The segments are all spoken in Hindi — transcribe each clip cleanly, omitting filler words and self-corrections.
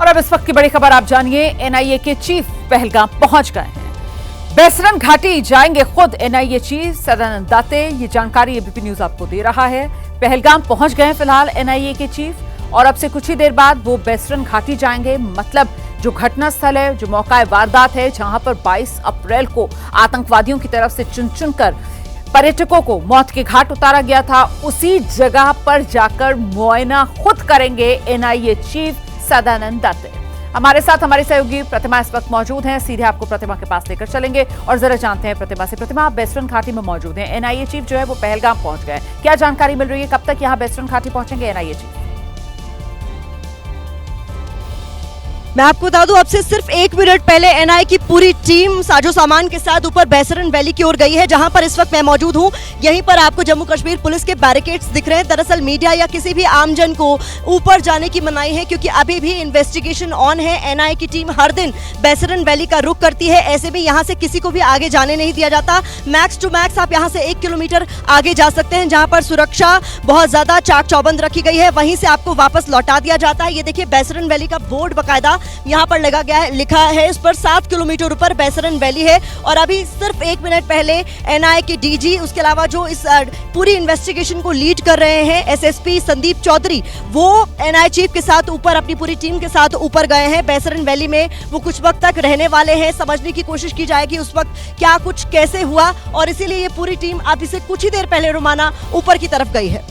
और अब इस वक्त की बड़ी खबर आप जानिए। एनआईए के चीफ पहलगाम पहुंच गए हैं। बेसरन घाटी जाएंगे खुद एनआईए चीफ सदानंद दाते। ये जानकारी एबीपी न्यूज आपको दे रहा है। पहलगाम पहुंच गए फिलहाल एनआईए के चीफ और अब से कुछ ही देर बाद वो बेसरन घाटी जाएंगे। मतलब जो घटना स्थल है, जो मौका वारदात है, जहां पर 22 अप्रैल को आतंकवादियों की तरफ से चुन चुनकर पर्यटकों को मौत के घाट उतारा गया था, उसी जगह पर जाकर मुआयना खुद करेंगे एनआईए चीफ सदानंद दाते। हमारे साथ हमारी सहयोगी प्रतिमा इस वक्त मौजूद हैं। सीधे आपको प्रतिमा के पास लेकर चलेंगे और जरा जानते हैं प्रतिमा से। प्रतिमा, आप बेसरन घाटी में मौजूद हैं। एनआईए चीफ जो है वो पहलगाम पहुंच गए। क्या जानकारी मिल रही है, कब तक यहां बेसरन घाटी पहुंचेंगे एनआईए चीफ? मैं आपको बता दूं, अब से सिर्फ 1 मिनट पहले एनआईए की पूरी टीम साजो सामान के साथ ऊपर बेसरन वैली की ओर गई है, जहां पर इस वक्त मैं मौजूद हूं। यहीं पर आपको जम्मू कश्मीर पुलिस के बैरिकेड्स दिख रहे हैं। दरअसल मीडिया या किसी भी आमजन को ऊपर जाने की मनाही है, क्योंकि अभी भी इन्वेस्टिगेशन ऑन है। एनआईए की टीम हर दिन बेसरन वैली का रुख करती है। ऐसे में यहाँ से किसी को भी आगे जाने नहीं दिया जाता। मैक्स टू मैक्स आप यहाँ से 1 किलोमीटर आगे जा सकते हैं, जहाँ पर सुरक्षा बहुत ज्यादा चाक चौबंद रखी गई है। वहीं से आपको वापस लौटा दिया जाता है। ये देखिए, बेसरन वैली का बोर्ड बाकायदा यहाँ पर लगा गया है, लिखा है इस पर 7 किलोमीटर ऊपर बेसरन वैली है। और अभी सिर्फ 1 मिनट पहले एनआईए के डीजी, उसके अलावा जो इस पूरी इन्वेस्टिगेशन को लीड कर रहे हैं एसएसपी संदीप चौधरी, वो एनआईए चीफ के साथ ऊपर अपनी पूरी टीम के साथ ऊपर गए हैं बेसरन वैली में। वो कुछ वक्त तक रहने वाले हैं। समझने की कोशिश की जाएगी उस वक्त क्या कुछ कैसे हुआ, और इसीलिए ये पूरी टीम अभी से कुछ ही देर पहले रोमाना ऊपर की तरफ गई है।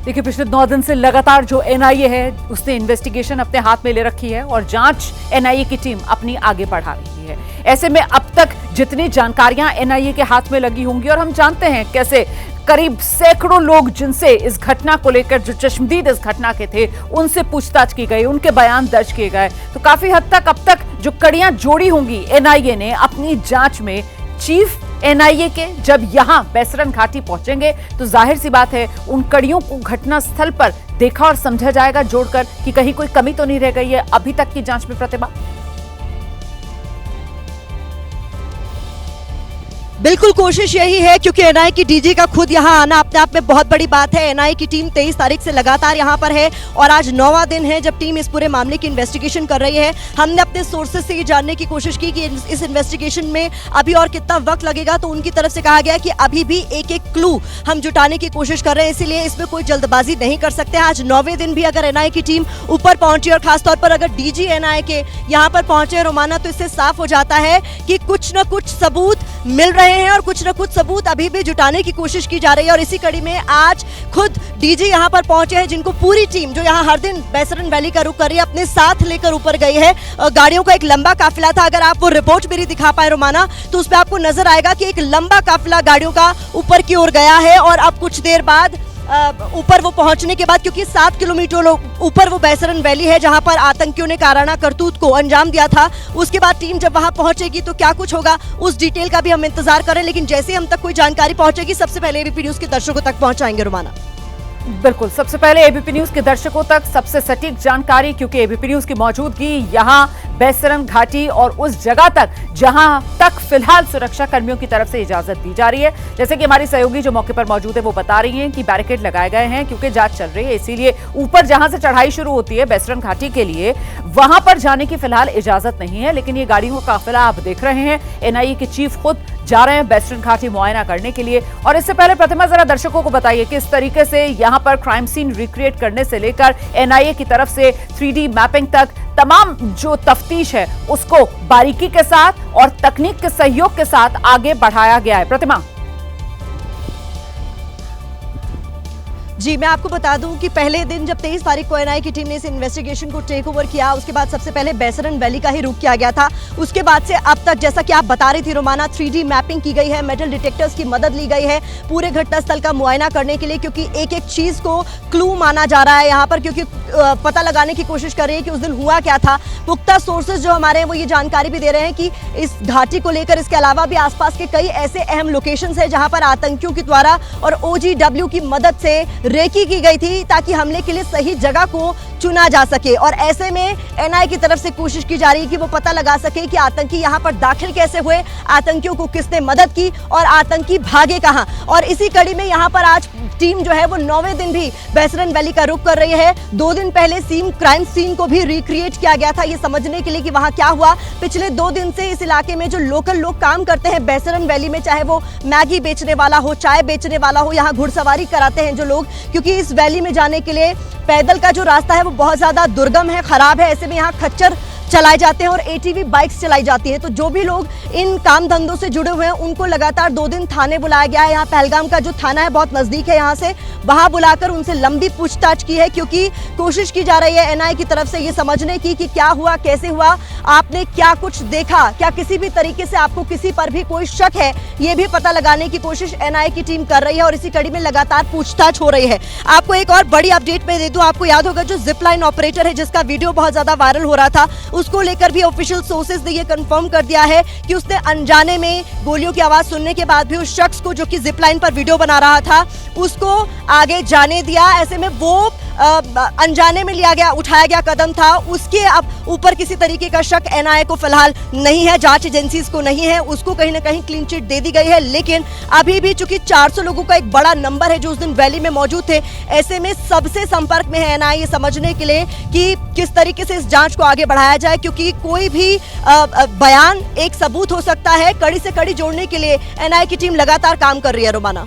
देखिए, पिछले 9 दिन से लगातार जो एनआईए है उसने इन्वेस्टिगेशन अपने हाथ में ले रखी है और जांच एनआईए की टीम अपनी आगे बढ़ा रही है। ऐसे में अब तक जितनी जानकारियां एनआईए के हाथ में लगी होंगी, और हम जानते हैं कैसे करीब सैकड़ों लोग जिनसे इस घटना को लेकर, जो चश्मदीद इस घटना के थे, उनसे पूछताछ की गई, उनके बयान दर्ज किए गए, तो काफी हद तक अब तक जो कड़ियां जोड़ी होंगी एनआईए ने अपनी जांच में। चीफ एनआईए के जब यहां बेसरन घाटी पहुंचेंगे तो जाहिर सी बात है उन कड़ियों को घटना स्थल पर देखा और समझा जाएगा जोड़कर कि कहीं कोई कमी तो नहीं रह गई है अभी तक की जांच में। प्रतिभा, बिल्कुल कोशिश यही है, क्योंकि एनआईए की डीजी का खुद यहां आना अपने आप में बहुत बड़ी बात है। एनआईए की टीम 23 तारीख से लगातार यहां पर है और आज 9वां दिन है जब टीम इस पूरे मामले की इन्वेस्टिगेशन कर रही है। हमने अपने सोर्सेज से ये जानने की कोशिश की कि इस इन्वेस्टिगेशन में अभी और कितना वक्त लगेगा, तो उनकी तरफ से कहा गया कि अभी भी एक क्लू हम जुटाने की कोशिश कर रहे हैं, इसीलिए इसमें कोई जल्दबाजी नहीं कर सकते। आज 9वें दिन भी अगर एनआईए की टीम ऊपर पहुंची और खासतौर पर अगर डीजी एनआईए के यहाँ पर पहुंचे रोमाना, तो इससे साफ हो जाता है कि कुछ न कुछ सबूत मिल रहे हैं और कुछ न कुछ सबूत अभी भी जुटाने की कोशिश की जा रही है। और इसी कड़ी में आज खुद डीजी यहां पर पहुंचे हैं, जिनको पूरी टीम जो यहां हर दिन बेसरन वैली का रुख कर रही है अपने साथ लेकर ऊपर गई है। गाड़ियों का एक लंबा काफिला था। अगर आप वो रिपोर्ट मेरी दिखा पाए रोमाना, तो उसमें आपको नजर आएगा कि एक लंबा काफिला गाड़ियों का ऊपर की ओर गया है। और अब कुछ देर बाद ऊपर वो पहुंचने के बाद, क्योंकि 7 किलोमीटर ऊपर वो बेसरन वैली है जहां पर आतंकियों ने काराना करतूत को अंजाम दिया था, उसके बाद टीम जब वहां पहुंचेगी तो क्या कुछ होगा उस डिटेल का भी हम इंतजार करें। लेकिन जैसे हम तक कोई जानकारी पहुंचेगी, सबसे पहले एबीपी न्यूज के दर्शकों तक पहुंचाएंगे रोमाना। बिल्कुल, सबसे पहले एबीपी न्यूज के दर्शकों तक सबसे सटीक जानकारी, क्योंकि एबीपी न्यूज की मौजूदगी यहां बेसरन घाटी और उस जगह तक जहां तक फिलहाल सुरक्षा कर्मियों की तरफ से इजाजत दी जा रही है। जैसे कि हमारी सहयोगी जो मौके पर मौजूद है वो बता रही हैं कि बैरिकेड लगाए गए हैं क्योंकि जांच चल रही है, इसीलिए ऊपर जहां से चढ़ाई शुरू होती है बेसरन घाटी के लिए, वहां पर जाने की फिलहाल इजाजत नहीं है। लेकिन ये गाड़ियों का काफिला आप देख रहे हैं, एनआईए के चीफ खुद जा रहे हैं बेसरन घाटी मुआयना करने के लिए। और इससे पहले प्रतिमा, जरा दर्शकों को बताइए किस तरीके से यहां पर क्राइम सीन रिक्रिएट करने से लेकर एनआईए की तरफ से 3D मैपिंग तक तमाम जो तफ्तीश है उसको बारीकी के साथ और तकनीक के सहयोग के साथ आगे बढ़ाया गया है। प्रतिमा जी, मैं आपको बता दूं कि पहले दिन जब 23 तारीख को एनआईए की टीम ने इस इन्वेस्टिगेशन को टेक ओवर किया, उसके बाद सबसे पहले बेसरन वैली का ही रुख किया गया था। उसके बाद से अब तक, जैसा कि आप बता रही थी रोमाना, 3D मैपिंग की गई है, मेटल डिटेक्टर्स की मदद ली गई है पूरे घटनास्थल का मुआयना करने के लिए, क्योंकि एक एक चीज को क्लू माना जा रहा है यहाँ पर, क्योंकि पता लगाने की कोशिश कर रही है कि उस दिन हुआ क्या था। पुख्ता सोर्सेज जो हमारे हैं वो ये जानकारी भी दे रहे हैं कि इस घाटी को लेकर इसके अलावा भी आसपास के कई ऐसे अहम लोकेशंस हैं जहां पर आतंकियों के द्वारा और OGW की मदद से रेकी की गई थी, ताकि हमले के लिए सही जगह को चुना जा सके। और ऐसे में एनआईए की तरफ से कोशिश की जा रही है कि वो पता लगा सके कि आतंकी यहाँ पर दाखिल कैसे हुए, आतंकियों को किसने मदद की और आतंकी भागे कहाँ। और इसी कड़ी में यहाँ पर आज टीम जो है वो 9वें दिन भी बेसरन वैली का रुख कर रही है। 2 दिन पहले क्राइम सीन को भी रिक्रिएट किया गया था ये समझने के लिए कि वहां क्या हुआ। पिछले 2 दिन से इस इलाके में जो लोकल लोग काम करते हैं बेसरन वैली में, चाहे वो मैगी बेचने वाला हो, चाय बेचने वाला हो, यहाँ घुड़सवारी कराते हैं जो लोग, क्योंकि इस वैली में जाने के लिए पैदल का जो रास्ता है वो बहुत ज्यादा दुर्गम है, खराब है। ऐसे में यहाँ खच्चर चलाए जाते हैं और एटीवी बाइक्स चलाई जाती है। तो जो भी लोग इन काम धंधों से जुड़े हुए हैं उनको लगातार 2 दिन थाने बुलाया गया है। यहाँ पहलगाम का जो थाना है बहुत नजदीक है यहाँ से, वहां बुलाकर उनसे लंबी पूछताछ की है, क्योंकि कोशिश की जा रही है एनआईए की तरफ से ये समझने की कि क्या हुआ, कैसे हुआ, आपने क्या कुछ देखा, क्या किसी भी तरीके से आपको किसी पर भी कोई शक है, ये भी पता लगाने की कोशिश एनआईए की टीम कर रही है। और इसी कड़ी में लगातार पूछताछ हो रही है। आपको एक और बड़ी अपडेट मैं दे दूं, आपको याद होगा जो जिप लाइन ऑपरेटर है जिसका वीडियो बहुत ज्यादा वायरल हो रहा था, उसको लेकर भी ऑफिशियल सोर्सेज ने ये कंफर्म कर दिया है कि उसने अनजाने में गोलियों की आवाज सुनने के बाद भी उस शख्स को जो कि जिप लाइन पर वीडियो बना रहा था उसको आगे जाने दिया। ऐसे में वो अनजाने में उठाया गया कदम था, उसके अब ऊपर किसी तरीके का शक एनआईए को फिलहाल नहीं है, जांच एजेंसीज को नहीं है, उसको कहीं ना कहीं क्लीन चिट दे दी गई है। लेकिन अभी भी चूंकि 400 लोगों का एक बड़ा नंबर है जो उस दिन वैली में मौजूद थे, ऐसे में सबसे संपर्क में है एनआईए समझने के लिए कि किस तरीके से इस जांच को आगे बढ़ाया जाए, क्योंकि कोई भी बयान एक सबूत हो सकता है। कड़ी से कड़ी जोड़ने के लिए एनआईए की टीम लगातार काम कर रही है। रोमाना,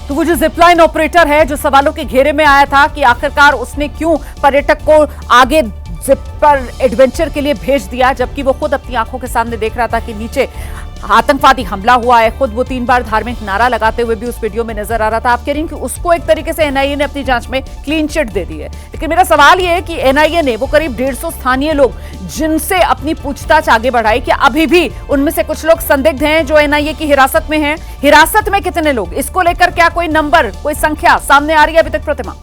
तो वो जो जिपलाइन ऑपरेटर है जो सवालों के घेरे में आया था कि आखिरकार उसने क्यों पर्यटक को आगे जिप पर एडवेंचर के लिए भेज दिया, जबकि वो खुद अपनी आंखों के सामने देख रहा था कि नीचे आतंकवादी हमला हुआ है। खुद वो 3 बार धार्मिक नारा लगाते हुए भी उस वीडियो में नजर आ रहा था। आप कह रही हैं कि उसको एक तरीके से एनआईए ने अपनी जांच में क्लीन चिट दे दी है, लेकिन मेरा सवाल ये है कि एनआईए ने वो करीब 150 स्थानीय लोग जिनसे अपनी पूछताछ आगे बढ़ाई, कि अभी भी उनमें से कुछ लोग संदिग्ध हैं जो एनआईए की हिरासत में हैं? हिरासत में कितने लोग, इसको लेकर क्या कोई नंबर, कोई संख्या सामने आ रही है अभी तक? प्रतिमा,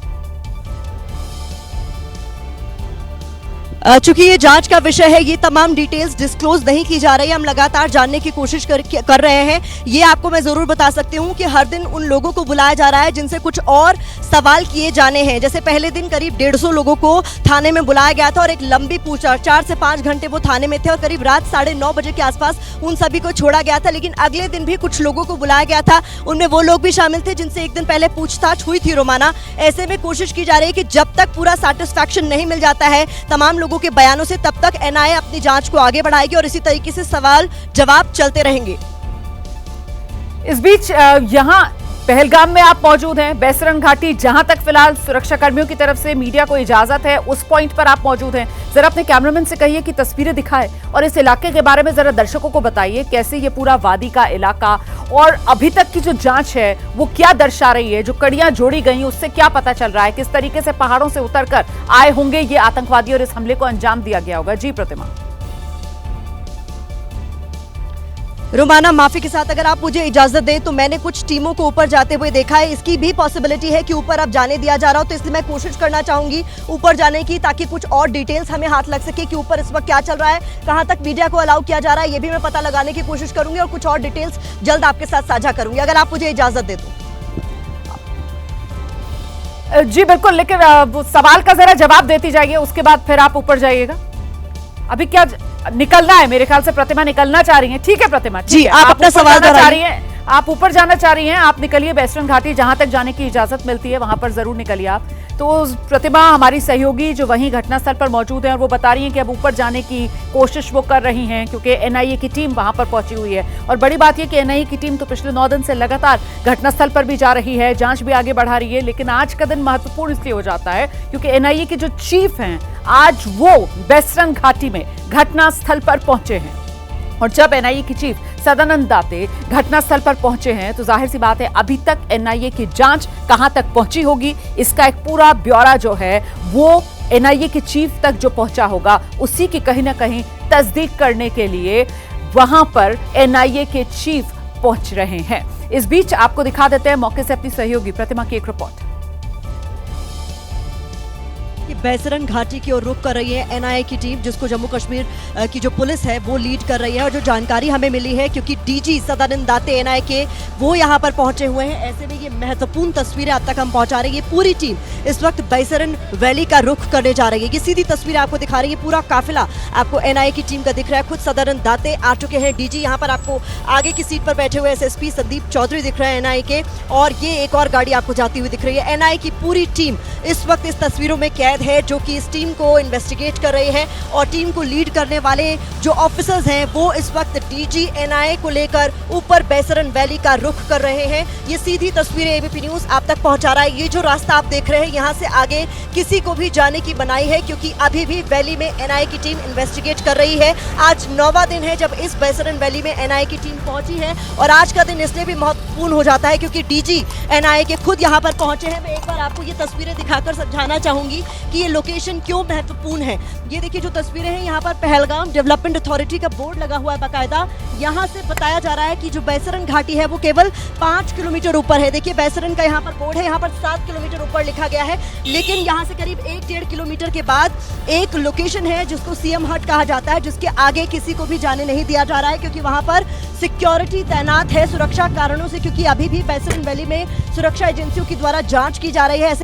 चूंकि ये जांच का विषय है, ये तमाम डिटेल्स डिस्क्लोज नहीं की जा रही है। हम लगातार जानने की कोशिश कर रहे हैं। ये आपको मैं जरूर बता सकती हूँ कि हर दिन उन लोगों को बुलाया जा रहा है जिनसे कुछ और सवाल किए जाने हैं। जैसे पहले दिन करीब 150 लोगों को थाने में बुलाया गया था और एक लंबी पूछताछ, 4 से 5 घंटे वो थाने में थे और करीब रात 9:30 बजे के आसपास उन सभी को छोड़ा गया था। लेकिन अगले दिन भी कुछ लोगों को बुलाया गया था, उनमें वो लोग भी शामिल थे जिनसे एक दिन पहले पूछताछ हुई थी। रोमाना, ऐसे में कोशिश की जा रही है कि जब तक पूरा सेटिस्फैक्शन नहीं मिल जाता है तमाम लोगों के बयानों से, तब तक एनआईए अपनी जांच को आगे बढ़ाएगी और इसी तरीके से सवाल जवाब चलते रहेंगे। इस बीच यहां पहलगाम में आप मौजूद हैं, बेसरन घाटी, जहां तक फिलहाल सुरक्षा कर्मियों की तरफ से मीडिया को इजाजत है उस पॉइंट पर आप मौजूद हैं। जरा अपने कैमरामैन से कहिए कि तस्वीरें दिखाए और इस इलाके के बारे में जरा दर्शकों को बताइए, कैसे ये पूरा वादी का इलाका और अभी तक की जो जांच है वो क्या दर्शा रही है, जो कड़ियां जोड़ी गई उससे क्या पता चल रहा है, किस तरीके से पहाड़ों से उतरकर आए होंगे ये आतंकवादी और इस हमले को अंजाम दिया गया होगा। जी प्रतिमा। रोमाना, माफी के साथ अगर आप मुझे इजाजत दें तो मैंने कुछ टीमों को ऊपर जाते हुए देखा है। इसकी भी पॉसिबिलिटी है कि ऊपर अब जाने दिया जा रहा हो, तो इसलिए मैं कोशिश करना चाहूंगी ऊपर जाने की, ताकि कुछ और डिटेल्स हमें हाथ लग सके कि ऊपर इस वक्त क्या चल रहा है, कहां तक मीडिया को अलाउ किया जा रहा है, ये भी मैं पता लगाने की कोशिश करूंगी और कुछ और डिटेल्स जल्द आपके साथ साझा करूंगी, अगर आप मुझे इजाजत दे तो। जी बिल्कुल, लेकिन सवाल का जरा जवाब देती जाइए, उसके बाद फिर आप ऊपर जाइएगा। अभी क्या निकलना है? मेरे ख्याल से प्रतिमा निकलना चाह रही हैं। ठीक है प्रतिमा, जी आप अपना सवाल चाह रही हैं, आप ऊपर जाना चाह रही हैं, आप निकलिए बेसरन घाटी, जहां तक जाने की इजाजत मिलती है वहां पर जरूर निकलिए आप। तो प्रतिमा हमारी सहयोगी जो वहीं घटनास्थल पर मौजूद हैं और वो बता रही हैं कि अब ऊपर जाने की कोशिश वो कर रही हैं क्योंकि एनआईए की टीम वहां पर पहुंची हुई है। और बड़ी बात यह कि एनआईए की टीम तो पिछले 9 दिन से लगातार घटनास्थल पर भी जा रही है, जांच भी आगे बढ़ा रही है। लेकिन आज का दिन महत्वपूर्ण इसलिए हो जाता है क्योंकि एनआईए के जो चीफ हैं आज वो बेसरन घाटी में घटनास्थल पर पहुंचे हैं। और जब एनआईए की चीफ सदानंद दाते घटनास्थल पर पहुंचे हैं तो जाहिर सी बात है अभी तक एनआईए की जांच कहां तक पहुंची होगी, इसका एक पूरा ब्यौरा जो है वो एनआईए के चीफ तक जो पहुंचा होगा उसी की कहीं ना कहीं तस्दीक करने के लिए वहां पर एनआईए के चीफ पहुंच रहे हैं। इस बीच आपको दिखा देते हैं मौके से अपनी सहयोगी प्रतिमा की एक रिपोर्ट। बैसरन घाटी की ओर रुख कर रही है एनआईए की टीम, जिसको जम्मू कश्मीर की जो पुलिस है वो लीड कर रही है। और जो जानकारी हमें मिली है, क्योंकि डीजी सदानंद दाते एनआईए के वो यहाँ पर पहुंचे हुए हैं, ऐसे में ये महत्वपूर्ण तस्वीरें अब तक हम पहुंचा रहे हैं। ये पूरी टीम इस वक्त बैसरन वैली का रुख करने जा रही है। ये सीधी तस्वीर आपको दिखा रही है, पूरा काफिला आपको एनआईए की टीम का दिख रहा है। खुद सदानंद दाते आ चुके हैं, डीजी यहाँ पर आपको आगे की सीट पर बैठे हुए एसएसपी संदीप चौधरी दिख रहे हैं एनआईए के, और ये एक और गाड़ी आपको जाती हुई दिख रही है। एनआईए की पूरी टीम इस वक्त इस तस्वीरों में कैद है, जो कि इस टीम को इन्वेस्टिगेट कर रही है। और टीम को लीड करने वाले जो ऑफिसर्स हैं वो इस वक्त डीजी एनआईए को लेकर ऊपर बैसरन वैली का रुख कर रहे हैं। ये सीधी तस्वीरें एबीपी न्यूज आप तक पहुंचा रहा है। ये जो रास्ता आप देख रहे हैं, यहाँ से आगे किसी को भी जाने की मनाही है, क्योंकि अभी भी वैली में एनआईए की टीम इन्वेस्टिगेट कर रही है। आज 9वां दिन है जब इस बैसरन वैली में एनआईए की टीम पहुंची है, और आज का दिन इसलिए भी महत्वपूर्ण हो जाता है क्योंकि डीजी एनआईए के खुद यहाँ पर पहुंचे हैं। मैं एक बार आपको ये तस्वीरें दिखाकर समझाना चाहूंगी कि ये लोकेशन क्यों महत्वपूर्ण है। ये देखिए जो तस्वीरें हैं, यहाँ पर पहलगाम डेवलपमेंट अथॉरिटी का बोर्ड लगा हुआ है बाकायदा। यहाँ से बताया जा रहा है कि जो बैसरन घाटी है वो केवल 5 किलोमीटर ऊपर है। देखिए बैसरन का यहाँ पर बोर्ड है, यहाँ पर 7 किलोमीटर ऊपर लिखा गया है, लेकिन यहाँ से करीब 1-1.5 किलोमीटर के बाद एक लोकेशन है जिसको सीएम हट कहा जाता है, जिसके आगे किसी को भी जाने नहीं दिया जा रहा है, क्योंकि वहाँ पर सिक्योरिटी तैनात है सुरक्षा कारणों से, क्योंकि अभी भी बैसरन वैली में सुरक्षा एजेंसियों के द्वारा जांच की जा रही है। ऐसे